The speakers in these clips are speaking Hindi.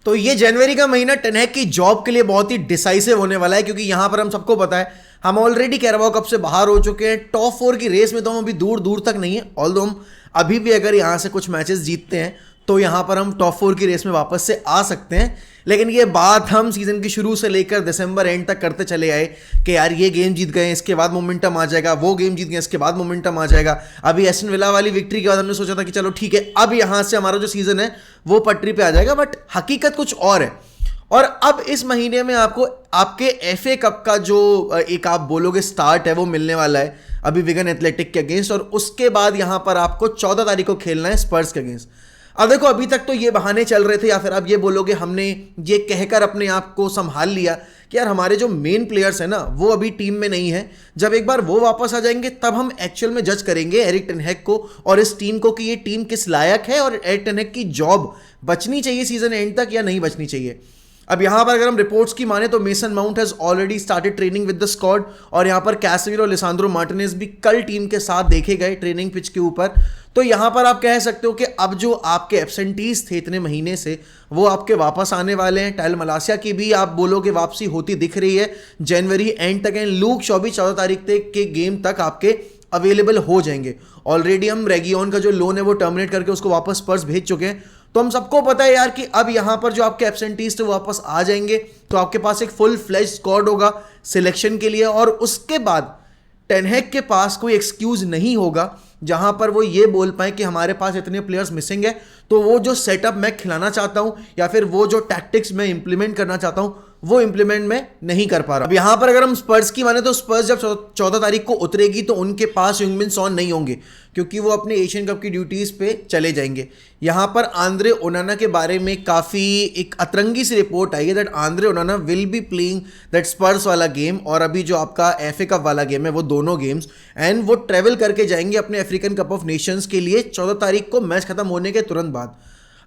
तो ये जनवरी का महीना टेन हैग की जॉब के लिए बहुत ही डिसाइसिव होने वाला है, क्योंकि यहां पर हम सबको पता है हम ऑलरेडी कैराबाओ कप से बाहर हो चुके हैं। टॉप 4 की रेस में तो हम अभी दूर दूर तक नहीं है, ऑल्दो हम अभी भी अगर यहां से कुछ मैचेस जीतते हैं तो यहां पर हम टॉप 4 की रेस में वापस से आ सकते हैं। लेकिन ये बात हम सीजन की शुरू से लेकर दिसंबर एंड तक करते चले आए कि यार ये गेम जीत गए इसके बाद मोमेंटम आ जाएगा, वो गेम जीत गए इसके बाद मोमेंटम आ जाएगा। अभी एस्टन विला वाली विक्ट्री के बाद हमने सोचा था कि चलो ठीक है अब यहां से हमारा जो सीजन है वो पटरी पे आ जाएगा, बट हकीकत कुछ और है। और अब इस महीने में आपको आपके एफए कप का जो एक आप बोलोगे स्टार्ट है वो मिलने वाला है अभी विगन एथलेटिक के अगेंस्ट, और उसके बाद यहां पर आपको 14 तारीख को खेलना है स्पर्स के अगेंस्ट। अब देखो अभी तक तो ये बहाने चल रहे थे, या फिर आप ये बोलोगे हमने ये कहकर अपने आप को संभाल लिया कि यार हमारे जो मेन प्लेयर्स हैं ना वो अभी टीम में नहीं है, जब एक बार वो वापस आ जाएंगे तब हम एक्चुअल में जज करेंगे एरिक टेन हैग को और इस टीम को कि ये टीम किस लायक है और एरिक टेन हैग की जॉब बचनी चाहिए सीजन एंड तक या नहीं बचनी चाहिए। अब यहां पर अगर हम रिपोर्ट्स की माने तो mason mount has already started training with the squad, और यहां पर कैसेमिरो और लिसांद्रो मार्टिनेज भी कल टीम के साथ देखे गए ट्रेनिंग पिच के ऊपर। तो यहां पर आप कह सकते हो कि अब जो आपके एब्सेंटीज थे इतने महीने से वो आपके वापस आने वाले हैं। टाइल मलासिया की भी आप बोलोगे वापसी होती दिख रही है जनवरी एंड तक, लूक शॉ भी 14 तारीख तक के गेम तक आपके अवेलेबल हो जाएंगे। ऑलरेडी हम रेगियोन का जो लोन है वो टर्मिनेट करके उसको वापस स्पर्स भेज चुके हैं। तो हम सबको पता है यार कि अब यहां पर जो आपके एब्सेंटीज थे वो वापस आ जाएंगे, तो आपके पास एक फुल फ्लेज स्क्वाड होगा सिलेक्शन के लिए, और उसके बाद टेन हैग के पास कोई एक्सक्यूज नहीं होगा जहां पर वो ये बोल पाए कि हमारे पास इतने प्लेयर्स मिसिंग है, तो वो जो सेटअप मैं खिलाना चाहता हूं या फिर वो जो टैक्टिक्स मैं इंप्लीमेंट करना चाहता हूं वो इंप्लीमेंट में नहीं कर पा रहा। अब यहां पर अगर हम स्पर्स की माने तो स्पर्स जब 14 तारीख को उतरेगी तो उनके पास यूंगमिन सॉन नहीं होंगे, क्योंकि वो अपने एशियन कप की ड्यूटीज पे चले जाएंगे। यहां पर आंद्रे ओनाना के बारे में काफी एक अतरंगी सी रिपोर्ट आई है that Andre Onana will be playing that Spurs वाला गेम और अभी जो आपका एफए कप वाला गेम है वो दोनों गेम्स, एंड वो ट्रेवल करके जाएंगे अपने अफ्रीकन कप ऑफ नेशंस के लिए 14 तारीख को मैच खत्म होने के तुरंत बाद।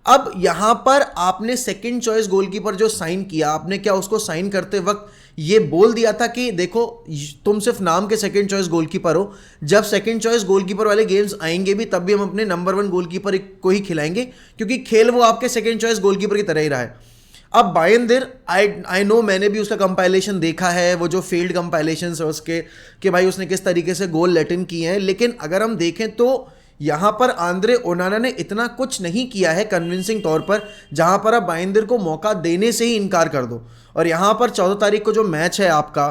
अब यहां पर आपने सेकंड चॉइस गोलकीपर जो साइन किया, आपने क्या उसको साइन करते वक्त ये बोल दिया था कि देखो तुम सिर्फ नाम के सेकंड चॉइस गोलकीपर हो, जब सेकंड चॉइस गोलकीपर वाले गेम्स आएंगे भी तब भी हम अपने नंबर 1 गोलकीपर को ही खिलाएंगे, क्योंकि खेल वो आपके सेकंड चॉइस गोलकीपर की तरह ही रहा है। अब बायंदिर आई नो मैंने भी उसका कंपाइलेशन देखा है, वो जो फील्ड कंपाइलेशन है उसके कि भाई उसने किस तरीके से गोल लेटिन किए हैं, लेकिन अगर हम देखें तो यहां पर आंद्रे ओनाना ने इतना कुछ नहीं किया है कन्विंसिंग तौर पर जहां पर आप बाइंदर को मौका देने से ही इनकार कर दो। और यहां पर 14 तारीख को जो मैच है आपका,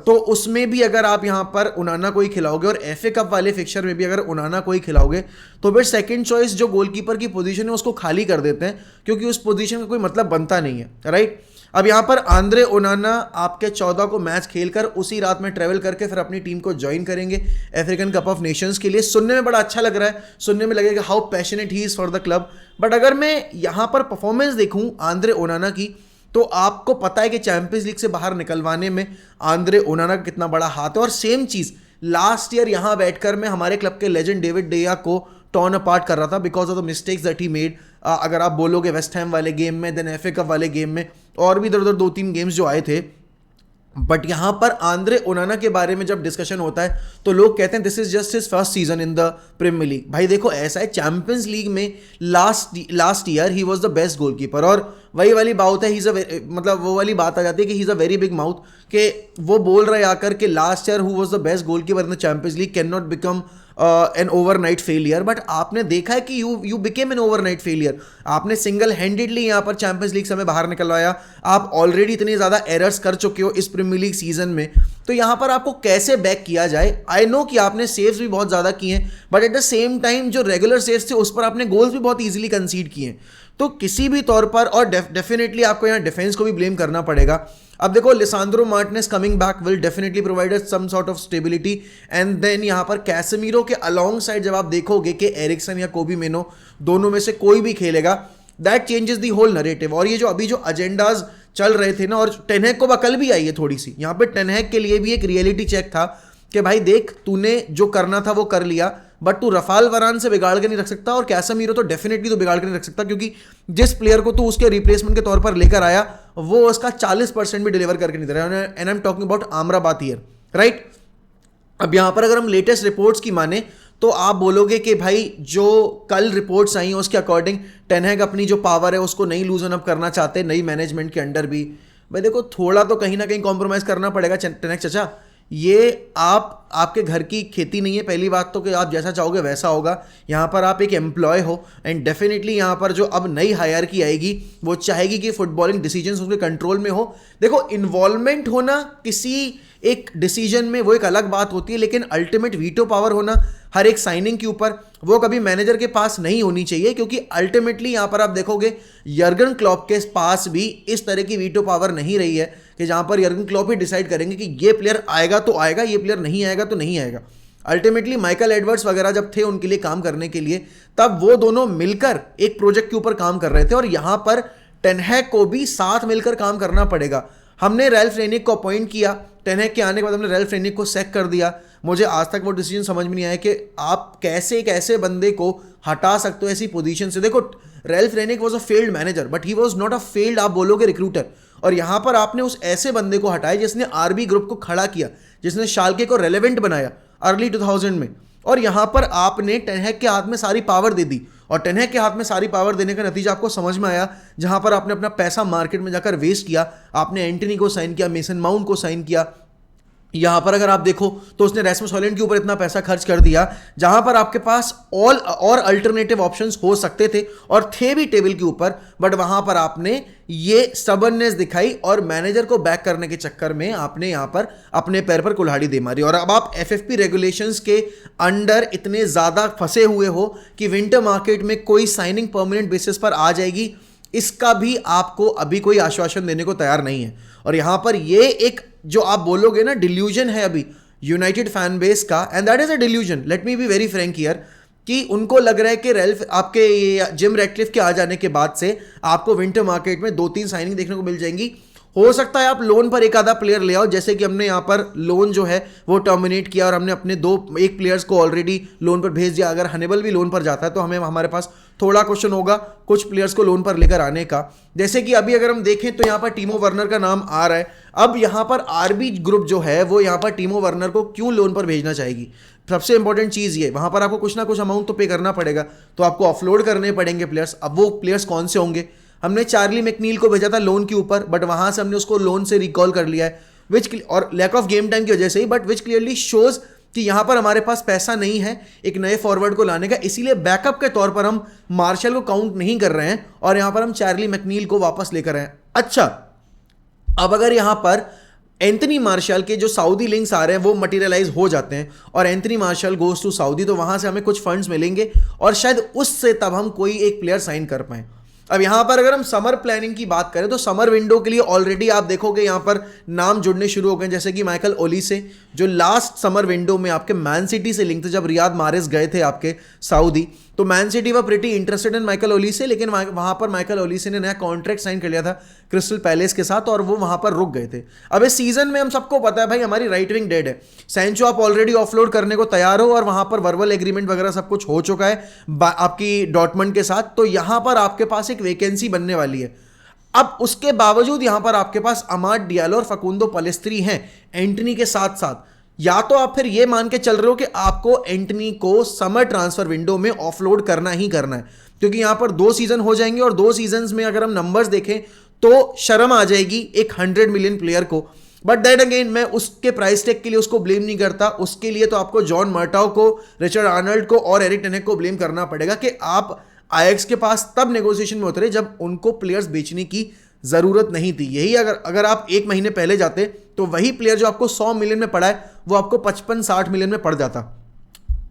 तो उसमें भी अगर आप यहां पर ओनाना को ही खिलाओगे और एफए कप वाले फिक्चर में भी अगर ओनाना को ही खिलाओगे तो फिर सेकंड चॉइस जो गोलकीपर की पोजीशन है उसको खाली कर देते हैं, क्योंकि उस पोजीशन का कोई मतलब बनता नहीं है, राइट। अब यहां पर आंद्रे ओनाना आपके 14 को मैच खेलकर उसी रात में ट्रेवल करके फिर अपनी टीम को ज्वाइन करेंगे अफ्रीकन कप ऑफ नेशंस के लिए। सुनने में बड़ा अच्छा लग रहा है, सुनने में लगेगा how passionate he is for the club, but अगर मैं यहां पर परफॉर्मेंस देखूं आंद्रे ओनाना की तो आपको पता है कि चैंपियंस लीग से बाहर निकलवाने में आंद्रे ओनाना का कितना बड़ा हाथ है। और सेम चीज लास्ट ईयर यहां बैठकर मैं हमारे क्लब के लेजेंड डेविड डेया को टॉर्न अपार्ट कर रहा था because of the mistakes that he made. अगर आप बोलोगे वेस्ट हैम वाले गेम में, देन एफए कप वाले गेम में, और भी इधर उधर 2-3 गेम्स जो आए थे, बट यहां पर आंद्रे ओनाना के बारे में जब डिस्कशन होता है तो लोग कहते हैं this is just his first season in the premier league. भाई देखो ऐसा है, चैंपियंस लीग में लास्ट ईयर ही वाज द बेस्ट गोलकीपर, और वही वाली बात है मतलब वो वाली बात आ जाती है कि he is a very big mouth, कि वो बोल रहे आकर कि last year who was the best goalkeeper in the champions league can not become an overnight failure. But आपने देखा है कि you became an overnight failure. आपने सिंगल हैंडेडली यहां पर चैंपियंस लीग से हमें बाहर निकलवाया। आप ऑलरेडी इतने ज्यादा एरर्स कर चुके हो इस प्रीमियर लीग सीजन में, तो यहां पर आपको कैसे बैक किया जाए। आई नो कि आपने सेव्स भी बहुत ज्यादा किए हैं, but at the same time जो रेगुलर सेव्स थे उस पर आपने गोल्स भी बहुत ईजिली कंसीड किए हैं। तो किसी भी तौर पर, और डेफिनेटली आपको यहाँ डिफेंस को भी ब्लेम करना पड़ेगा। अब देखो Lisandro Martinez coming back will definitely provide some sort of stability, and then यहाँ पर कैसेमीरो के अलॉन्ग साइड जब आप देखोगे कि एरिक्सन या कोबी मेनो दोनों में से कोई भी खेलेगा, that changes the whole narrative. और ये जो अभी जो एजेंडाज चल रहे थे ना, और टेन हैग को अकल भी आई है थोड़ी सी, यहाँ पे टेन हैग के लिए भी एक रियलिटी चेक था कि भाई देख तूने जो करना था वो कर लिया, बट तू रफाल वरान से बिगाड़ के नहीं रख सकता, और कैसेमीरो तो डेफिनेटली तो बिगाड़ के नहीं रख सकता, क्योंकि जिस प्लेयर को तू उसके रिप्लेसमेंट के तौर पर लेकर आया वो उसका 40% भी डिलीवर करके नहीं दे रहा है। And I am talking about Amrabat here, right. अब यहां पर अगर हम लेटेस्ट रिपोर्ट्स की माने तो आप बोलोगे कि भाई जो कल रिपोर्ट्स आई हैं उसके अकॉर्डिंग टेन हैग अपनी जो पावर है उसको नहीं लूजन अप करना चाहते नई मैनेजमेंट के अंडर भी। भाई देखो थोड़ा तो कहीं ना कहीं कॉम्प्रोमाइज़ करना पड़ेगा टेन हैग चाचा। ये आपके घर की खेती नहीं है पहली बात तो, कि आप जैसा चाहोगे वैसा होगा। यहाँ पर आप एक एम्प्लॉय हो एंड डेफिनेटली यहाँ पर जो अब नई हायरकी आएगी वो चाहेगी कि फुटबॉलिंग डिसीजंस उसके कंट्रोल में हो। देखो इन्वॉल्वमेंट होना किसी एक डिसीजन में वो एक अलग बात होती है, लेकिन अल्टीमेट वीटो पावर होना हर एक साइनिंग के ऊपर वो कभी मैनेजर के पास नहीं होनी चाहिए, क्योंकि अल्टीमेटली यहाँ पर आप देखोगे यर्गन क्लॉप के पास भी इस तरह की वीटो पावर नहीं रही है कि जहाँ पर यर्गन क्लॉप ही डिसाइड करेंगे कि ये प्लेयर आएगा तो आएगा, ये प्लेयर नहीं आएगा तो नहीं आएगा। अल्टीमेटली माइकल एडवर्ड्स वगैरह जब थे उनके लिए काम करने के लिए, तब वो दोनों मिलकर एक प्रोजेक्ट के ऊपर काम कर रहे थे और यहाँ पर टेन हैग को भी साथ मिलकर काम करना पड़ेगा। हमने रैल्फ रेनिक को अपॉइंट किया, टेन हैग के आने के बाद हमने रैल्फ रेनिक को सैक कर दिया। मुझे आज तक वो डिसीजन समझ में नहीं आया कि आप कैसे एक ऐसे बंदे को हटा सकते हो ऐसी पोजीशन से। देखो Ralf Rangnick was a failed manager but he was not a failed आप बोलोगे रिक्रूटर, और यहाँ पर आपने उस ऐसे बंदे को हटाया जिसने आरबी ग्रुप को खड़ा किया, जिसने शाल्के को रेलेवेंट बनाया अर्ली 2000 में, और यहाँ पर आपने टेन हैग के हाथ में सारी पावर दे दी। और टेन हैग के हाथ में सारी पावर देने का नतीजा आपको समझ में आया, जहां पर आपने अपना पैसा मार्केट में जाकर वेस्ट किया। आपने एंटनी को साइन किया, मेसन माउंट को साइन किया। यहां पर अगर आप देखो तो उसने रैसमस हॉलैंड के ऊपर इतना पैसा खर्च कर दिया, जहां पर आपके पास ऑल और अल्टरनेटिव ऑप्शंस हो सकते थे और थे भी टेबल के ऊपर, बट वहां पर आपने ये स्टबर्ननेस दिखाई और मैनेजर को बैक करने के चक्कर में आपने यहां पर अपने पैर पर कुल्हाड़ी दे मारी। और अब आप एफएफपी रेगुलेशंस के अंडर इतने ज्यादा फंसे हुए हो कि विंटर मार्केट में कोई साइनिंग परमानेंट बेसिस पर आ जाएगी, इसका भी आपको अभी कोई आश्वासन देने को तैयार नहीं है। और यहां पर ये एक जो आप बोलोगे ना डिल्यूजन है अभी यूनाइटेड फैन बेस का, and that is a delusion, let me be very Frank here, कि उनको लग रहा है कि रेल्फ आपके जिम रैटक्लिफ के आ जाने के बाद से आपको विंटर मार्केट में 2-3 साइनिंग देखने को मिल जाएंगी। हो सकता है आप लोन पर एक आधा प्लेयर ले आओ, जैसे कि हमने यहाँ पर लोन जो है वो टर्मिनेट किया और हमने अपने एक प्लेयर्स को ऑलरेडी लोन पर भेज दिया। अगर हनेबल भी लोन पर जाता है तो हमारे पास थोड़ा क्वेश्चन होगा कुछ प्लेयर्स को लोन पर लेकर आने का। जैसे कि अभी अगर हम देखें तो यहाँ पर टीमो वर्नर का नाम आ रहा है। अब यहाँ पर आरबी ग्रुप जो है वो यहाँ पर टीमो वर्नर को क्यों लोन पर भेजना चाहेगी? सबसे इंपॉर्टेंट चीज़ ये, वहाँ पर आपको कुछ ना कुछ अमाउंट तो पे करना पड़ेगा, तो आपको ऑफलोड करने पड़ेंगे प्लेयर्स। अब वो प्लेयर्स कौन से होंगे? हमने चार्ली मैकनील को भेजा था लोन के ऊपर, बट वहां से हमने उसको लोन से रिकॉल कर लिया है, विच और लैक ऑफ गेम टाइम की वजह से ही, बट विच क्लियरली शोज कि यहां पर हमारे पास पैसा नहीं है एक नए फॉरवर्ड को लाने का, इसीलिए बैकअप के तौर पर हम मार्शल को काउंट नहीं कर रहे हैं और यहां पर हम चार्ली मैकनील को वापस लेकर आए। अच्छा, अब अगर यहां पर एंथनी मार्शल के जो सऊदी लिंक्स आ रहे हैं वो मटेरियलाइज हो जाते हैं और Anthony Martial goes to Saudi, तो वहां से हमें कुछ फंड्स मिलेंगे और शायद उससे तब हम कोई एक प्लेयर साइन कर पाए। अब यहां पर अगर हम समर प्लानिंग की बात करें तो समर विंडो के लिए ऑलरेडी आप देखोगे यहां पर नाम जुड़ने शुरू हो गए, जैसे कि माइकल ओलीसे जो लास्ट समर विंडो में आपके मैन सिटी से लिंक थे। जब रियाद मारेस गए थे आपके सऊदी, तो Man City were pretty interested in Michael Olise, लेकिन वहां पर माइकल ओलीसे ने नया कॉन्ट्रैक्ट साइन कर लिया था क्रिस्टल पैलेस के साथ और वो वहां पर रुक गए थे। अब इस सीजन में हम सबको पता है भाई हमारी राइट विंग डेड है। सैंचो आप ऑलरेडी ऑफलोड करने को तैयार हो और वहां पर वर्बल एग्रीमेंट वगैरह सब कुछ हो चुका है आपकी डॉर्टमंड के साथ, तो यहां पर आपके पास एक वैकेंसी बनने वाली है। अब उसके बावजूद यहां पर आपके पास अमाद डियालो और फकुंदो पलेस्त्री हैं एंटनी के साथ साथ। या तो आप फिर ये मान के चल रहे हो कि आपको एंटनी को समर ट्रांसफर विंडो में ऑफलोड करना ही करना है, क्योंकि यहां पर 2 सीजन हो जाएंगे और 2 सीजन में अगर हम नंबर्स देखें तो शर्म आ जाएगी एक 100 मिलियन प्लेयर को। बट दैट अगेन मैं उसके प्राइस टैग के लिए उसको ब्लेम नहीं करता, उसके लिए तो आपको जॉन मर्टाओ को, रिचर्ड आर्नल्ड को और एरिक टेन हैग को ब्लेम करना पड़ेगा कि आप आयक्स के पास तब नेगोशिएशन में उतरे जब उनको प्लेयर्स बेचने की जरूरत नहीं थी। यही अगर आप 1 महीने पहले जाते तो वही प्लेयर जो आपको 100 मिलियन में पड़ा है वो आपको 55-60 मिलियन में पड़ जाता।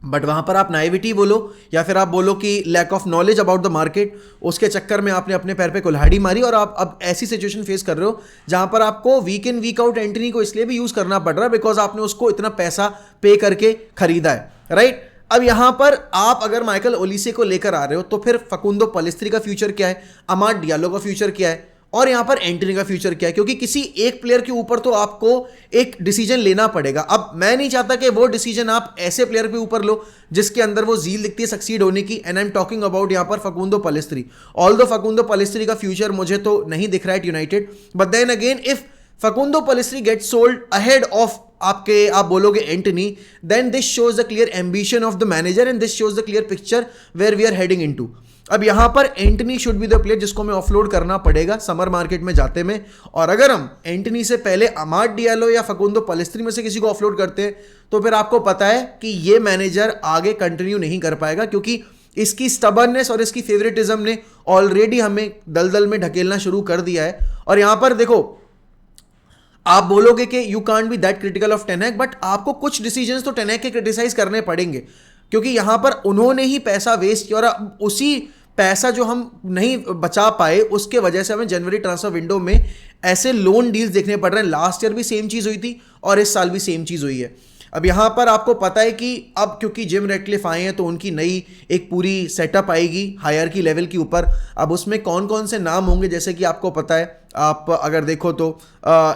बट वहां पर आप नाइविटी बोलो या फिर आप बोलो कि lack of knowledge about the market, उसके चक्कर में आपने अपने पैर पे कुल्हाड़ी मारी और आप अब ऐसी सिचुएशन फेस कर रहे हो जहां पर आपको वीक इन वीक आउट एंट्री को इसलिए भी यूज करना पड़ रहा है बिकॉज आपने उसको इतना पैसा पे करके खरीदा है, राइट। अब यहां पर आप अगर माइकल ओलीसे को लेकर आ रहे हो तो फिर फकुंदो पलेस्त्री का फ्यूचर क्या है, अमाद डियालो का फ्यूचर क्या है और यहां पर एंटनी का फ्यूचर क्या है, क्योंकि किसी एक प्लेयर के ऊपर तो आपको एक डिसीजन लेना पड़ेगा। अब मैं नहीं चाहता कि वो डिसीजन आप ऐसे प्लेयर के ऊपर लो जिसके अंदर वो जील दिखती है सक्सीड होने की, and I am talking about यहां पर फकुंदो पलेस्त्री। ऑल्दो फकुंदो पलेस्त्री का फ्यूचर मुझे तो नहीं दिख रहा है United, but then again if Facundo Pellistri get sold ahead of आपके आप बोलोगे Antony, then this shows the clear ambition of the manager and this shows the clear picture where we are heading into. अब यहां पर Antony should be the player जिसको हमें ऑफलोड करना पड़ेगा समर मार्केट में जाते में, और अगर हम एंटनी से पहले अमाद डियालो या फकुंदो पलेस्त्री में से किसी को ऑफलोड करते हैं तो फिर आपको पता है कि ये मैनेजर आगे कंटिन्यू नहीं कर पाएगा, क्योंकि इसकी स्टबर्ननेस और इसकी फेवरेटिज्म ने ऑलरेडी हमें दलदल में ढकेलना शुरू कर दिया है। और यहां पर देखो, आप बोलोगे कि you can't be that critical of Ten Hag, but आपको कुछ डिसीजंस तो टेन हैग के क्रिटिसाइज करने पड़ेंगे, क्योंकि यहां पर उन्होंने ही पैसा वेस्ट किया और उसी पैसा जो हम नहीं बचा पाए उसके वजह से हमें जनवरी ट्रांसफर विंडो में ऐसे लोन डील्स देखने पड़ रहे हैं। लास्ट ईयर भी सेम चीज हुई थी और इस साल भी सेम चीज हुई है। अब यहां पर आपको पता है कि अब क्योंकि जिम रैटक्लिफ आए हैं तो उनकी नई एक पूरी सेटअप आएगी हायर की लेवल के ऊपर। अब उसमें कौन कौन से नाम होंगे, जैसे कि आपको पता है, आप अगर देखो तो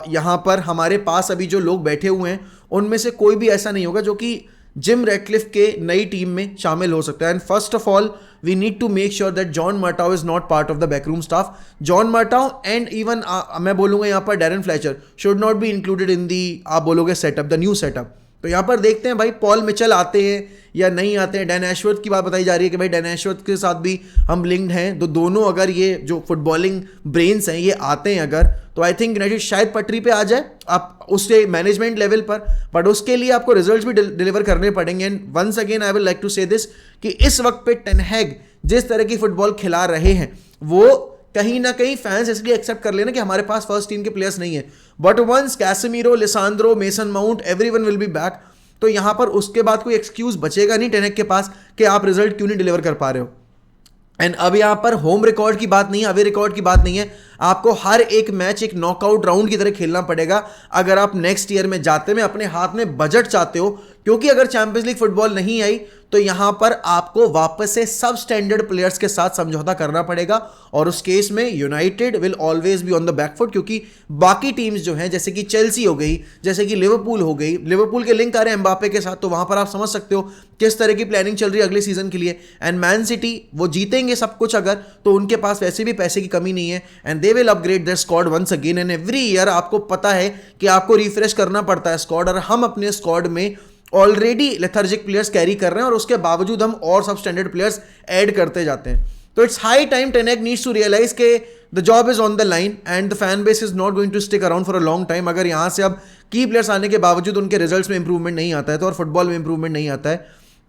यहां पर हमारे पास अभी जो लोग बैठे हुए हैं उनमें से कोई भी ऐसा नहीं होगा जो कि जिम रैटक्लिफ के नई टीम में शामिल हो सकता है। And first of all we need to make sure that John Murtough is not part of the backroom staff. John Murtough and even मैं बोलूंगा यहाँ पर Darren Fletcher should not be included in the, आप बोलोगे सेटअप, द न्यू सेटअप। तो यहाँ पर देखते हैं भाई पॉल मिचेल आते हैं या नहीं आते हैं। डैन एशवर्थ की बात बताई जा रही है कि भाई डैन एशवर्थ के साथ भी हम लिंक्ड हैं, तो दोनों अगर ये जो फुटबॉलिंग ब्रेन्स हैं ये आते हैं अगर, तो आई थिंक यूनाइटेड शायद पटरी पे आ जाए आप उससे मैनेजमेंट लेवल पर, बट उसके लिए आपको रिजल्ट्स भी डिलीवर करने पड़ेंगे। And once again I will like to say this कि इस वक्त पे टेन हैग जिस तरह की फुटबॉल खिला रहे हैं वो कहीं ना कहीं फैंस इसलिए एक्सेप्ट कर लेना कि हमारे पास फर्स्ट टीम के प्लेयर्स नहीं है, but once Casemiro, Lisandro, Mason Mount, everyone will be back, तो यहां पर उसके बाद कोई एक्सक्यूज बचेगा नहीं टेन हैग के पास कि आप रिजल्ट क्यों नहीं डिलीवर कर पा रहे हो। एंड अब यहां पर होम रिकॉर्ड की बात नहीं है, अवे रिकॉर्ड की बात नहीं है, आपको हर एक मैच एक नॉकआउट राउंड की तरह खेलना पड़ेगा अगर आप नेक्स्ट ईयर में जाते में अपने हाथ में बजट चाहते हो, क्योंकि अगर चैंपियंस लीग फुटबॉल नहीं आई तो यहां पर आपको वापस से सब स्टैंडर्ड प्लेयर्स के साथ समझौता करना पड़ेगा, और उस केस में United will always be on the backfoot, क्योंकि बाकी टीम्स जो हैं जैसे कि चेल्सी हो गई, जैसे कि लिवरपूल हो गई, लिवरपूल के लिंक आ रहे हैं एम्बापे के साथ, तो वहां पर आप समझ सकते हो किस तरह की प्लानिंग चल रही है अगले सीजन के लिए। एंड मैन सिटी वो जीतेंगे सब कुछ अगर, तो उनके पास वैसे भी पैसे की कमी नहीं है, and they will upgrade their squad once again. And every year आपको पता है कि आपको रिफ्रेश करना पड़ता है स्क्वाड, और हम अपने स्क्वाड में ऑलरेडी लेथर्जिक प्लेयर्स कैरी कर रहे हैं और उसके बावजूद हम और सब स्टैंडर्ड प्लेयर्स ऐड करते जाते हैं। तो it's high time Ten Hag needs to realise के the job is on the line and the fan base is not going to stick around for a long time. अगर यहां से अब की प्लेयर्स आने के बावजूद उनके रिजल्ट्स में इंप्रूवमेंट नहीं आता है तो और फुटबॉल में इंप्रूवमेंट नहीं आता है,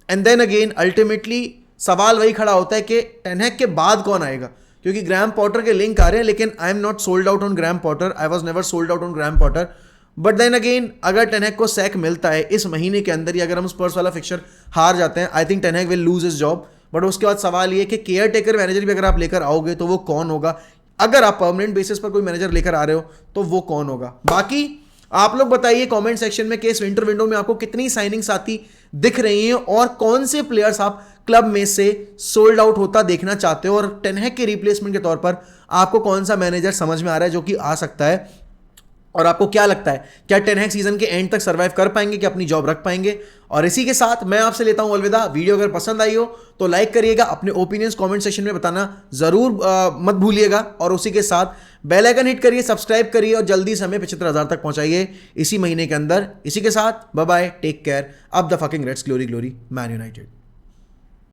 एंड देन अगेन अल्टीमेटली सवाल वही खड़ा होता है कि टेन हैग के बाद कौन आएगा, क्योंकि ग्रैम पॉटर के लिंक आ रहे हैं, लेकिन I am not sold out on Graham Potter, I was never sold out on Graham Potter. But then again अगर टेन हैग को सैक मिलता है इस महीने के अंदर, या अगर हम स्पर्स वाला फिक्चर हार जाते हैं, I think Ten Hag will lose his job. But उसके बाद सवाल ये कि केयर टेकर मैनेजर भी अगर आप लेकर आओगे तो वो कौन होगा, अगर आप परमानेंट बेसिस पर कोई मैनेजर लेकर आ रहे हो तो वो कौन होगा। बाकी आप लोग बताइए कमेंट सेक्शन में कि इस विंटर विंडो में आपको कितनी साइनिंग्स आती दिख रही हैं और कौन से प्लेयर्स आप क्लब में से सोल्ड आउट होता देखना चाहते हो, और टेन हैग के रिप्लेसमेंट के तौर पर आपको कौन सा मैनेजर समझ में आ रहा है जो कि आ सकता है, और आपको क्या लगता है क्या टेन हैग सीजन के एंड तक सर्वाइव कर पाएंगे, कि अपनी जॉब रख पाएंगे। और इसी के साथ मैं आपसे लेता हूं अलविदा। वीडियो अगर पसंद आई हो तो लाइक करिएगा, अपने ओपिनियंस कमेंट सेक्शन में बताना जरूर मत भूलिएगा, और उसी के साथ बेल आइकन हिट करिए, सब्सक्राइब करिए और जल्दी से हमें 75,000 तक पहुंचाइए इसी महीने के अंदर। इसी के साथ bye bye, take care, up the fucking Reds, glory glory Man United.